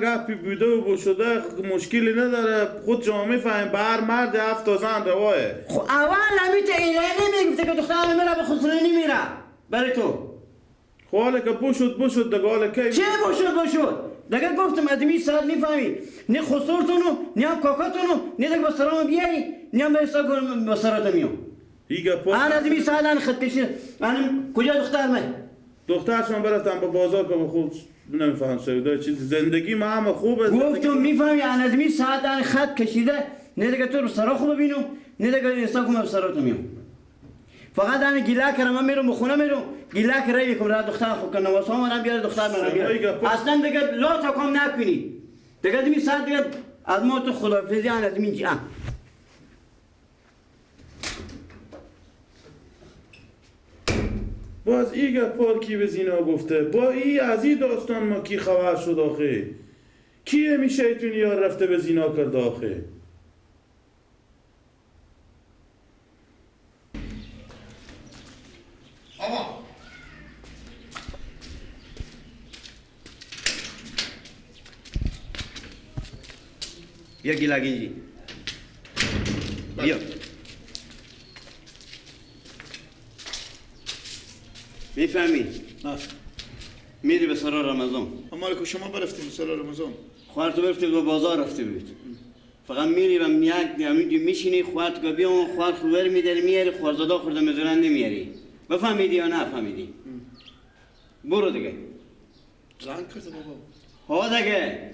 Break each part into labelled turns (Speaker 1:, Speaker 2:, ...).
Speaker 1: گپی بوده و شده مشکلی نداره، خود شما میفهمیم به هر مرد 7 تا زن رواه.
Speaker 2: خب اول نمیته ایله نمیگفته که دخترم میره به خسرانی میره برای تو.
Speaker 1: خب حالا که بشد دیگه، حالا کی
Speaker 2: چه بشد دیگه گفتم ادمی ساعت میفهمی نه خسرتونو نه هم کاکاتونو نه دیگه با سرام بیایی نه هم به حساب کنم با سرات میام.
Speaker 1: ایگه پا
Speaker 2: آن ادمی ساعت آن خط کشید آن کجا دختر من؟
Speaker 1: دخترشون برفتم به بازار که خود نمیفهم سودا چیز زندگی ما هم خوبه.
Speaker 2: گفتم میفهمی آن ادمی ساعت آن خط کشیده نه دیگه تو رو سرا خوب ببینم نه دیگه حساب کنم سراتو میام. فقط آن گیلا کردم من میرم خونه میرم گیلا کردم یکم را دختر خوب کنم واسه من بیار دختر من بیار اصلا دیگه لا تا کم نکنی دیگه دمی ساعت دیگه از ما تو خدافظی آن ادمی جان.
Speaker 1: باز ایگه پارکی به زینا گفته با از این داستان ما کی خبر شد آخه؟ کی همی شیطونی یار رفته به زینا کرد آخه؟
Speaker 3: آقا
Speaker 2: بیا گیلا گنجی بیا میفهمی؟
Speaker 3: نه
Speaker 2: میری به سرا رمضان
Speaker 3: مال که شما برفتیم به سال رمضان
Speaker 2: خواهر تو برفتی به بازار رفته بود فقط میری و همینجا میشینی خواهر تو بیا اون خواهر خوبر میداری میاری خوارزادا خورده میزورن نمیاری بفهمیدی یا نه فهمیدی؟ برو دیگه
Speaker 3: زنگ کرده بابا
Speaker 2: ها دیگه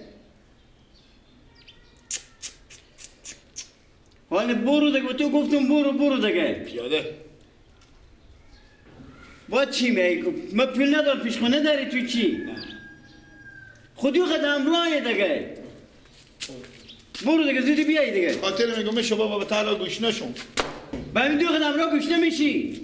Speaker 2: حالا برو دیگه تو گفتم برو دیگه
Speaker 3: پیاده
Speaker 2: با چی میگی؟ ما پول ندار پیشخونه داری تو چی؟ خودی قدم راه دیگه برو دیگه زودی بیایی دیگه
Speaker 3: خاطر میگم میشه بابا به تعالی گوش نشون
Speaker 2: با این دو قدم راه گوش نمیشی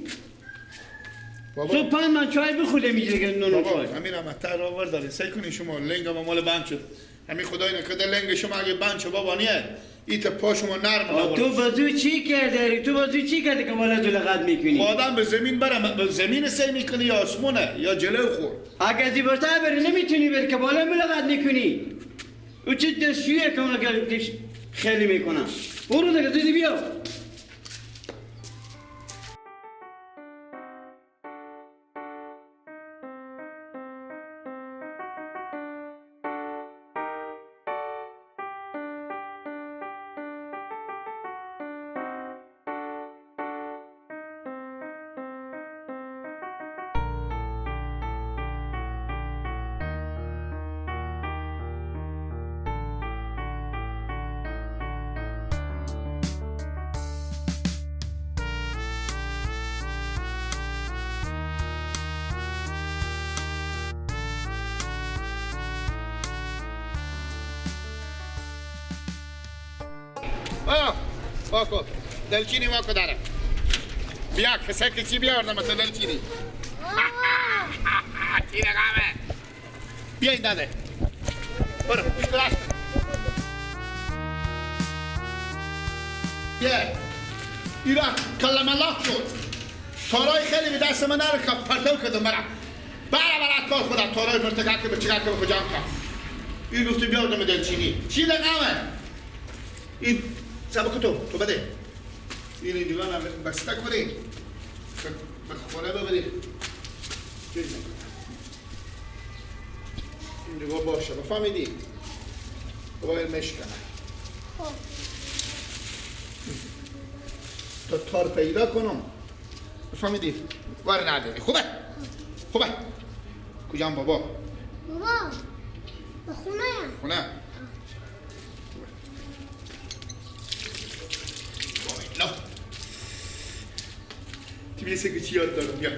Speaker 3: بابا
Speaker 2: تو پند من چای بخوره میگی دیگه نونو
Speaker 3: بابا
Speaker 2: چای
Speaker 3: همین هم تر آور داری سعی کنی شما لنگ هم مال بند شد همین خدای نکرده لنگ شما اگه بند شد بابا نیه ایت پا شما نرم
Speaker 2: تو بازو چی کرده؟ تو بازو چی کرده که بالا دلغت میکنی؟
Speaker 3: آدم به زمین بره به زمین سعی میکنی یا آسمونه یا جلو خور
Speaker 2: اگه از این برتر بری نمیتونی بری که بالا ملغت میکنی او چه دستشویه که اون خیلی میکنم برو دیگه زودی بیا
Speaker 3: باکو دلچینی واکو داره بیا کسی چی بیاردم مثلا دلچینی چی رقمه بیا این داده برو این کلاس بیا ایرا کلم الله شد تارای خیلی به دست من نره که پرتو کردم برات کار خودم تارای پرتگاه که به چگاه که به کجام کن این گفتی بیاردم دلچینی چی رقمه این سبکو تو بده این دیوان هم بسته کنی به خونه ببری این دیوان باشه بفهمیدی باید مشکنه تا تار پیدا کنم بفهمیدی وار نداری خوبه کجام بابا
Speaker 4: به خونه
Speaker 3: لا ti mi segui ci yollarım ya.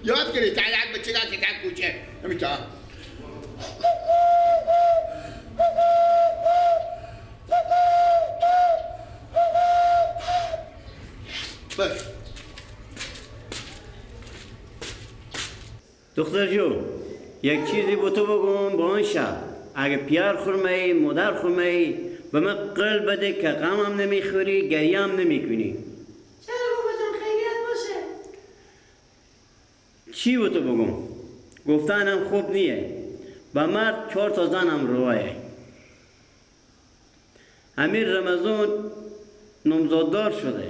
Speaker 3: Yat geri tayak bıçığa kitap kuçe. Hem ta. باش.
Speaker 2: دختر جو یک چیزی با تو بگم با اون شب اگه پیار خورمه مادر خورمه به من قل بده که غمم نمیخوری گریه هم نمیکنی.
Speaker 4: چرا بابا جان خیریت باشه؟
Speaker 2: چی با تو بگم؟ گفتنم خوب نیه. با مرد 4 تا زنم روایه. امیر رمضان نمزاددار شده.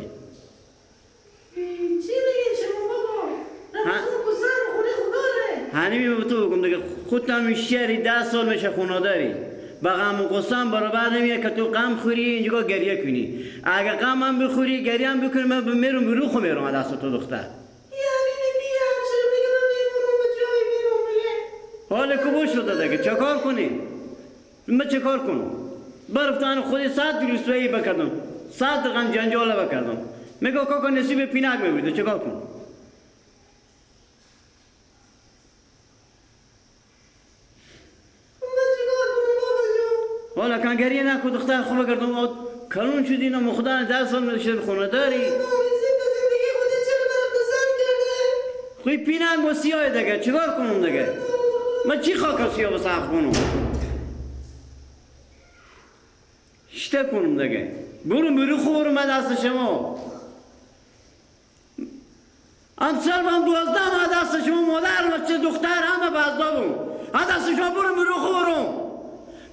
Speaker 4: چی میگی شما بابا؟ رمضان گذر و خونه خدا ره.
Speaker 2: هنیمی به تو بگم دیگه خودت هم شهری 10 سال میشه خونه داری. با غم و غصه برابر نمیه که تو غم خوری اینجا گریه کنی. اگه غم هم بخوری گریه هم بکنی من میرم روخو میرم دست تو دختر. حال کبو شده دیگه چه کار کنی؟ من چه کار کنم؟ برفتان خودی 100 رسوایی بکردم 100 غم جنجال بکردم میگه کاکا نصیب پینک میبوده چه کار کنم؟ حالا کن گریه نکن دختر خوب کردم کلون شدی نمو خدا 10 سال میشه خونه داری خوی پینک با سیاه دیگه چه کار کنم دیگه؟ من چی خاک سیاه بسخ کنم؟ شته کنم دیگه برو خوب برو من دست شما امسال من 12 من دست شما مادر بچه دختر همه بازدا بون دست شما برو خوب برو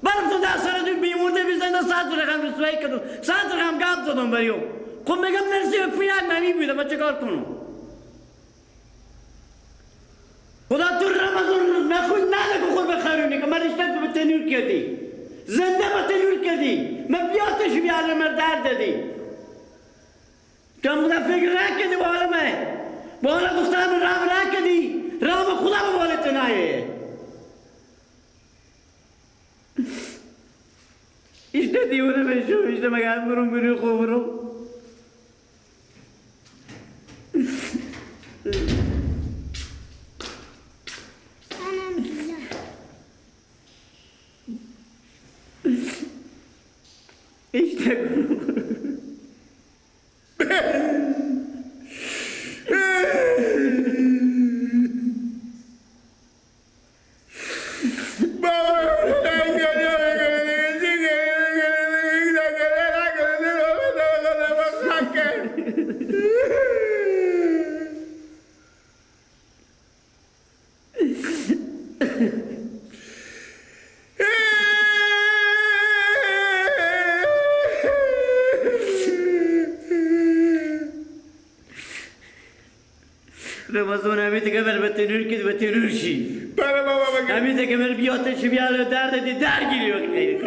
Speaker 2: برم تو دست رو بیمونده بیزنده 100 رقم رسوایی کردم 100 رقم گپ زدم بریو خب میگم نرسی به پینک نمی بیده من چه کار کنم؟ خدا تو رمضان نخوی نده خود بخرونی که من رشتت به تنور کردی زنده به تنور کردی من بیاتش بیاره من درد دادی کم بوده فکر نکردی با حالمه با حال دخترم رام نکردی رام خدا به بالت نایه اشته دیونه بشو اشته مگه برو خوب برو اشته رمضان همیشه که من به تنور کد به تنور شی
Speaker 3: بله بابا بگه
Speaker 2: همیشه که من بیاتش بیاره درد دی درگیری وقتی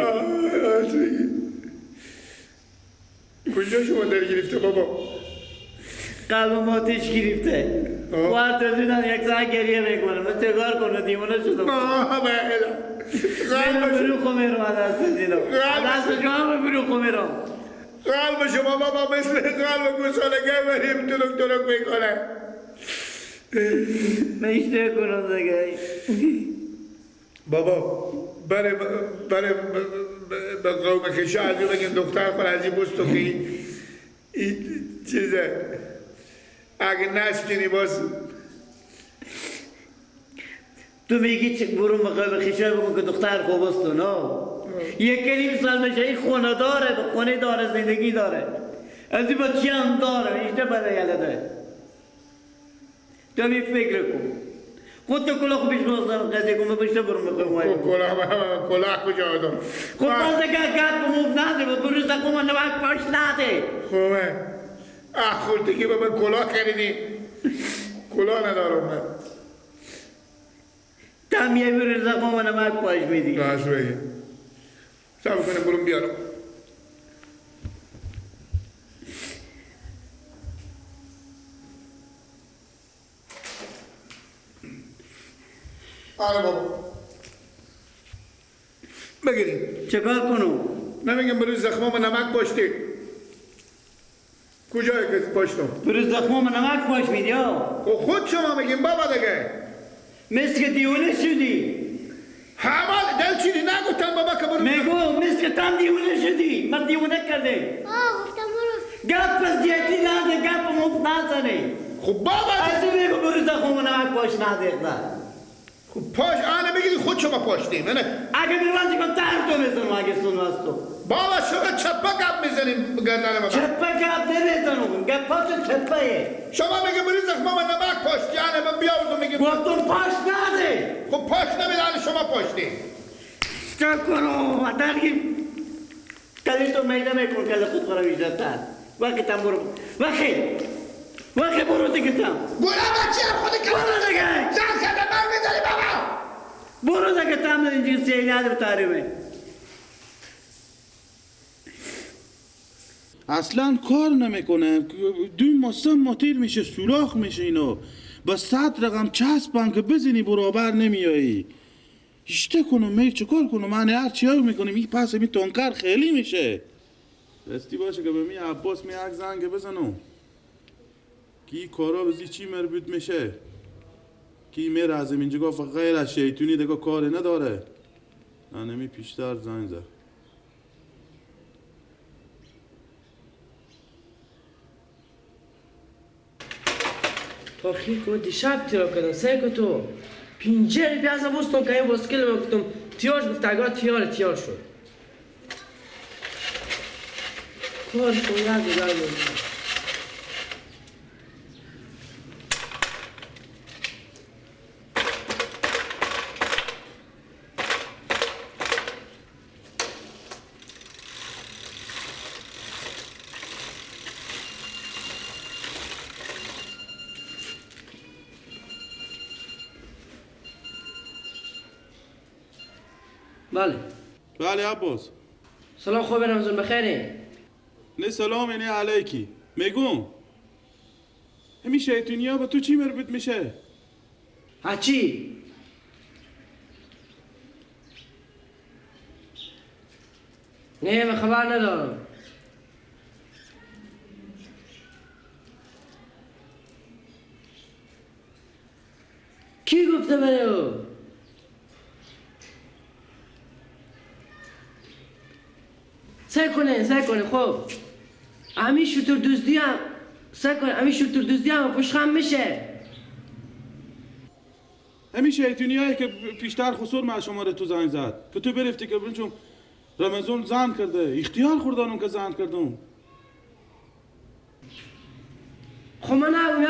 Speaker 3: کجا شما در گرفته بابا؟
Speaker 2: قلبم آتش گرفته وارد زدن یک ساعت گریه میکنم من چه کار کنم دیوانه شدم من برو خو میرم دست زیرم دست شما برو خو میرم
Speaker 3: قلب شما بابا مثل قلب گوسالگه بریم تلک میکنه
Speaker 2: من اشته کنم دیگه
Speaker 3: بابا برای به قوم خیشه از اون بگیم دختر خود از این بستو که این چیزه اگه نشکنی باز
Speaker 2: تو میگی چه برو مقام خیشه بگو که دختر خوب است نه یک کلیم سال میشه این خونه داره خونه داره زندگی داره از این بچه هم داره اشته برای یلده تو می فکر کن خود تو کلاه خوبیش بازدارم قضیه کن بشته برو مقام
Speaker 3: کلاه کجا آدم
Speaker 2: خود بازده که گرد بموف نده و بروز دقو من نوک پاش نده
Speaker 3: خوبه خورده که به من کلاه کردی کلاه ندارم من
Speaker 2: تم یه بروز دقو من نوک پاش میدی
Speaker 3: راست بگی سب کنه برون بیارم آره بابا بگیریم
Speaker 2: چه کار کنم؟
Speaker 3: نمیگم بروز زخمام نمک پاشتی کجایی که پاشتم؟
Speaker 2: بروز دقو من نوک پاش میدی
Speaker 3: خود شما میگیم بابا دیگه
Speaker 2: مثل که دیونه شدی
Speaker 3: همه دل چیزی نگفتن بابا که برو
Speaker 2: میگو مثل که تم دیونه شدی من دیونه کرده
Speaker 4: گفتم برو
Speaker 2: گپ از دیتی نده گپ مفت نزنی
Speaker 3: خب بابا
Speaker 2: از این بگو برو زخم نمک پاش نده
Speaker 3: خب پاش آنه بگیری خود شما پاشتیم نه
Speaker 2: اگه میروندی کن تر تو میزنم اگه سون از تو
Speaker 3: بابا شما چپا گپ میزنیم گردن ما
Speaker 2: چپه گپ نمیزنم گپ پاش چپه
Speaker 3: شما میگه بری زخم ما نمک پاشتی آنه من بیاردم میگه
Speaker 2: گفتم پاش نده
Speaker 3: خب پاش نمیدن شما پاشتی
Speaker 2: چه کنم درگی کلی تو میده میکن کلی خود برای ویژتر وقتی تم برو وقتی برو دیگه تم
Speaker 3: برو بچه خودی که
Speaker 2: برو دیگه
Speaker 3: زن زده من میزنی بابا
Speaker 2: برو دیگه تم اینجور سیلی نداره تحریمه
Speaker 1: اصلا کار نمیکنه دو ماسه ماتیر میشه سوراخ میشه اینو با 100 رقم چسبن که بزنی برابر نمیایی اشته کنم می چکار کنم من هر چی ها میکنیم این پس می تونکر خیلی میشه راستی باشه که به می عباس می یک زنگ بزنم که این کارا بزی چی مربوط میشه کی میره از اینجا گفت غیر از شیطونی دیگه کاری نداره نمی پیشتر زنگ زد
Speaker 5: آخی که دیشب تیرا کردم سعی که تو پینجری پیازه بستم که این بسکل من گفتم تیارش گفت اگر تیار شد کارش کن یاد
Speaker 1: بله عباس
Speaker 5: سلام خوب رمضان بخیری
Speaker 1: نه سلام نه علیکی میگم همین شیطونی ها به تو چی مربوط میشه
Speaker 5: چی؟ نه من خبر ندارم کی گفته بره او؟ سعی کنه خب همین شطور دوزدی هم سعی کنه همین شطور دوزدی هم پشت خم میشه
Speaker 1: همین شیطونی هایی که پیشتر خسور من شما تو زنگ زد که تو برفتی که برنچون رمضان زن کرده اختیار خوردانم که زن کردم
Speaker 5: خب من نگم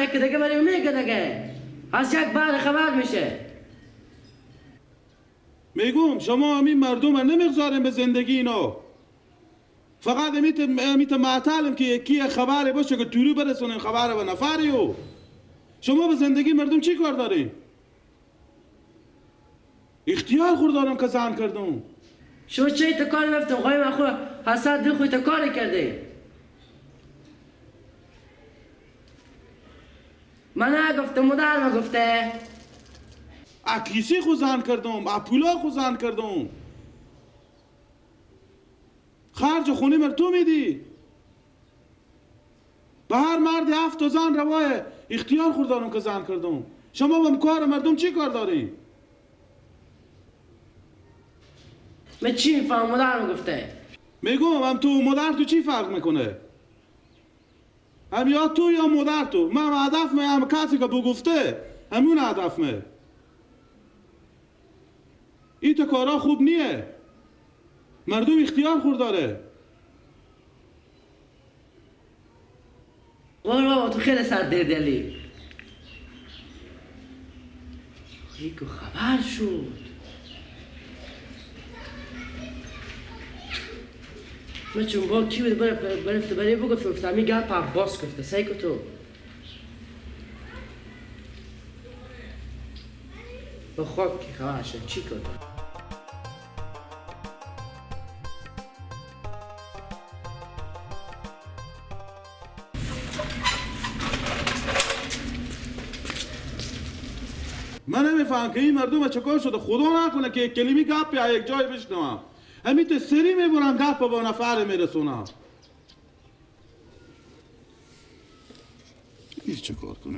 Speaker 5: یک دیگه برای میگه دیگه از یک بعد خبر میشه
Speaker 1: میگم شما همین مردم نمیگذاریم به زندگی اینا فقط امیت معطلم که یکی خبری باشه که تورو برسونیم خبر به نفریو شما به زندگی مردم چی کار دارین؟ اختیار خوردارم که زن کردم
Speaker 5: شما چه تکاری رفتم خواهی من خود حسد دو خوی تکاری کرده من نگفتم مادر ما گفته
Speaker 1: اکیسی خو زن کردم اپولا خو زن کردم خرج خونه مر تو میدی به هر مرد 7 زن رواه اختیار خوردارم که زن کردم شما با کار مردم چی کار داری؟
Speaker 5: من چی میفهم مادر ما گفته
Speaker 1: میگم هم تو مادر تو چی فرق میکنه؟ هم یا تو یا مادر تو من هدف هم کسی که بگفته همون هدف این تو کارا خوب نیه مردم اختیار خورداره
Speaker 5: بابا تو خیلی سر دلی ریکو خبر شد من چون با کی بود برفته برای بگفت افتامی گل پر باز گفته سعی که تو با خواب که خبر شد چی کنه
Speaker 1: من نمیفهم که این مردم چکار شده خدا نکنه که یک کلمه گپ یا یک جای بشنوم همین تو سری میبرم گپ با نفر میرسونم این چکار کنه